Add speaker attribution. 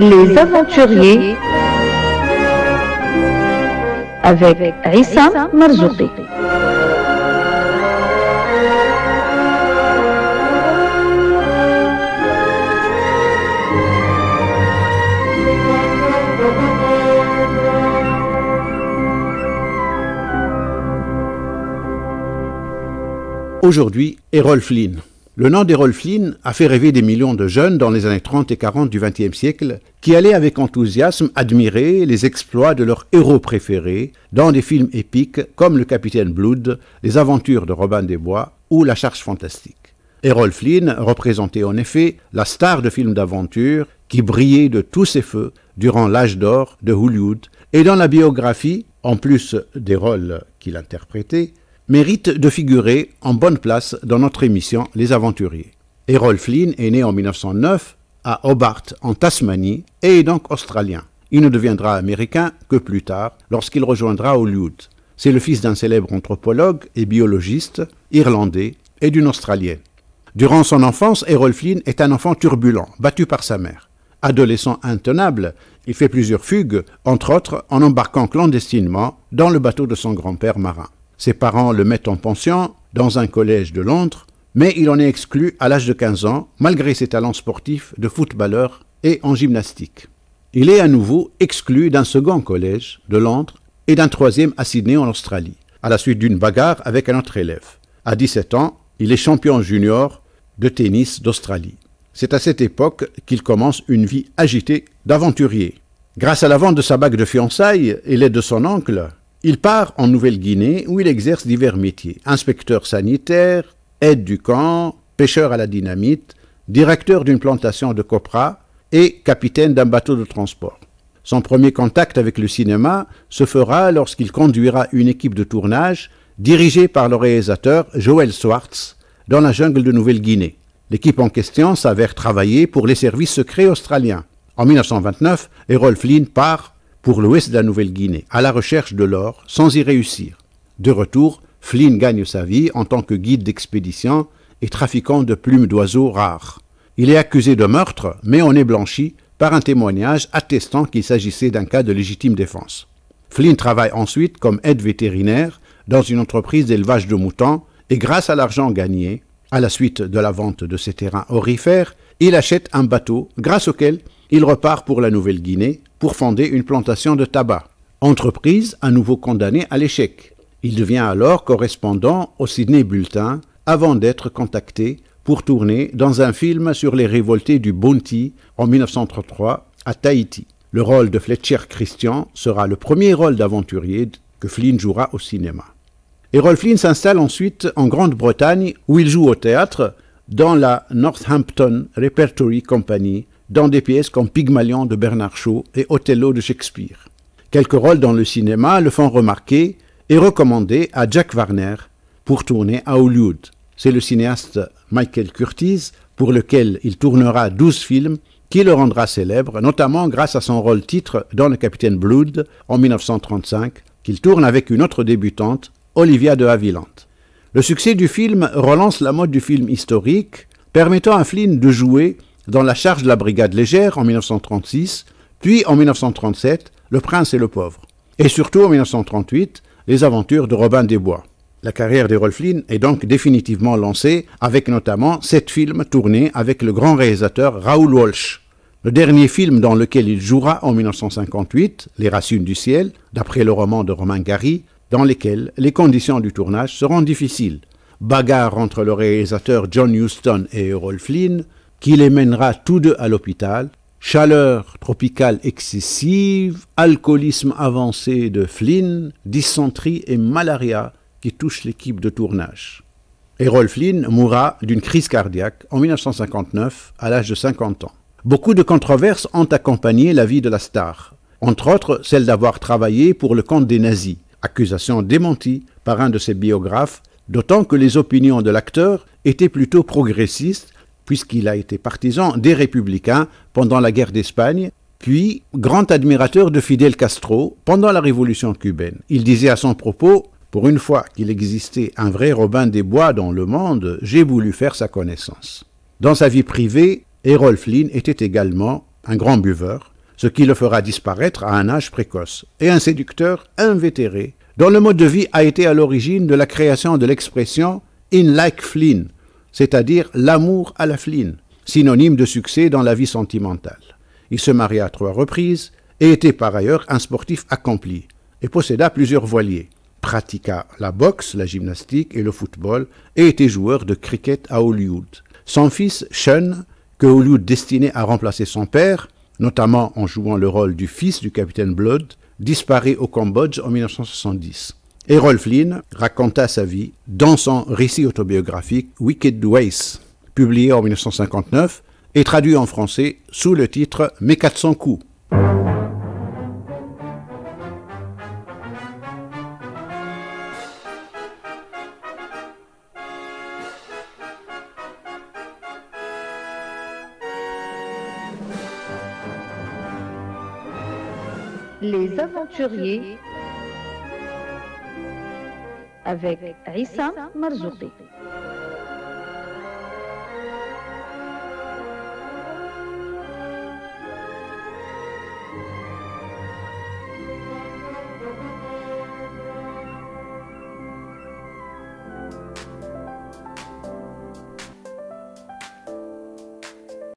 Speaker 1: Les aventuriers avec Issa Marzouqi.
Speaker 2: Aujourd'hui, Errol Flynn. Le nom d'Errol Flynn a fait rêver des millions de jeunes dans les années 30 et 40 du XXe siècle qui allaient avec enthousiasme admirer les exploits de leurs héros préférés dans des films épiques comme Le Capitaine Blood, Les Aventures de Robin des Bois ou La Charge fantastique. Errol Flynn représentait en effet la star de films d'aventure qui brillait de tous ses feux durant l'âge d'or de Hollywood et dont la biographie, en plus des rôles qu'il interprétait, mérite de figurer en bonne place dans notre émission Les Aventuriers. Errol Flynn est né en 1909 à Hobart, en Tasmanie, et est donc australien. Il ne deviendra américain que plus tard, lorsqu'il rejoindra Hollywood. C'est le fils d'un célèbre anthropologue et biologiste irlandais et d'une Australienne. Durant son enfance, Errol Flynn est un enfant turbulent, battu par sa mère. Adolescent intenable, il fait plusieurs fugues, entre autres en embarquant clandestinement dans le bateau de son grand-père marin. Ses parents le mettent en pension dans un collège de Londres, mais il en est exclu à l'âge de 15 ans, malgré ses talents sportifs de footballeur et en gymnastique. Il est à nouveau exclu d'un second collège de Londres et d'un troisième à Sydney en Australie, à la suite d'une bagarre avec un autre élève. À 17 ans, il est champion junior de tennis d'Australie. C'est à cette époque qu'il commence une vie agitée d'aventurier. Grâce à la vente de sa bague de fiançailles et l'aide de son oncle, il part en Nouvelle-Guinée où il exerce divers métiers. Inspecteur sanitaire, aide du camp, pêcheur à la dynamite, directeur d'une plantation de copra et capitaine d'un bateau de transport. Son premier contact avec le cinéma se fera lorsqu'il conduira une équipe de tournage dirigée par le réalisateur Joel Swartz dans la jungle de Nouvelle-Guinée. L'équipe en question s'avère travailler pour les services secrets australiens. En 1929, Errol Flynn part pour l'ouest de la Nouvelle-Guinée, à la recherche de l'or, sans y réussir. De retour, Flynn gagne sa vie en tant que guide d'expédition et trafiquant de plumes d'oiseaux rares. Il est accusé de meurtre, mais on est blanchi par un témoignage attestant qu'il s'agissait d'un cas de légitime défense. Flynn travaille ensuite comme aide vétérinaire dans une entreprise d'élevage de moutons et grâce à l'argent gagné, à la suite de la vente de ses terrains aurifères, il achète un bateau grâce auquel il repart pour la Nouvelle-Guinée pour fonder une plantation de tabac. Entreprise à nouveau condamnée à l'échec. Il devient alors correspondant au Sydney Bulletin avant d'être contacté pour tourner dans un film sur les révoltés du Bounty en 1933 à Tahiti. Le rôle de Fletcher Christian sera le premier rôle d'aventurier que Flynn jouera au cinéma. Errol Flynn s'installe ensuite en Grande-Bretagne où il joue au théâtre dans la Northampton Repertory Company, dans des pièces comme Pygmalion de Bernard Shaw et Othello de Shakespeare. Quelques rôles dans le cinéma le font remarquer et recommander à Jack Warner pour tourner à Hollywood. C'est le cinéaste Michael Curtiz pour lequel il tournera 12 films qui le rendra célèbre, notamment grâce à son rôle titre dans Le Capitaine Blood en 1935, qu'il tourne avec une autre débutante, Olivia de Havilland. Le succès du film relance la mode du film historique, permettant à Flynn de jouer dans La Charge de la Brigade légère en 1936, puis en 1937, Le Prince et le Pauvre, et surtout en 1938, Les Aventures de Robin des Bois. La carrière d'Errol Flynn est donc définitivement lancée, avec notamment 7 films tournés avec le grand réalisateur Raoul Walsh. Le dernier film dans lequel il jouera en 1958, Les Racines du ciel, d'après le roman de Romain Gary, dans lesquels les conditions du tournage seront difficiles. Bagarre entre le réalisateur John Huston et Errol Flynn, qui les mènera tous deux à l'hôpital, chaleur tropicale excessive, alcoolisme avancé de Flynn, dysenterie et malaria qui touchent l'équipe de tournage. Errol Flynn mourra d'une crise cardiaque en 1959 à l'âge de 50 ans. Beaucoup de controverses ont accompagné la vie de la star, entre autres celle d'avoir travaillé pour le compte des nazis, accusation démentie par un de ses biographes, d'autant que les opinions de l'acteur étaient plutôt progressistes puisqu'il a été partisan des républicains pendant la guerre d'Espagne, puis grand admirateur de Fidel Castro pendant la révolution cubaine. Il disait à son propos « Pour une fois qu'il existait un vrai Robin des Bois dans le monde, j'ai voulu faire sa connaissance ». Dans sa vie privée, Errol Flynn était également un grand buveur, ce qui le fera disparaître à un âge précoce, et un séducteur invétéré, dont le mode de vie a été à l'origine de la création de l'expression « in like Flynn », c'est-à-dire l'amour à la Flynn, synonyme de succès dans la vie sentimentale. Il se maria à 3 reprises et était par ailleurs un sportif accompli, et posséda plusieurs voiliers, pratiqua la boxe, la gymnastique et le football, et était joueur de cricket à Hollywood. Son fils, Sean, que Hollywood destinait à remplacer son père, notamment en jouant le rôle du fils du capitaine Blood, disparaît au Cambodge en 1970. Errol Flynn raconta sa vie dans son récit autobiographique Wicked Ways, publié en 1959 et traduit en français sous le titre Mes 400 coups.
Speaker 1: Les aventuriers avec Issa Marzouqi.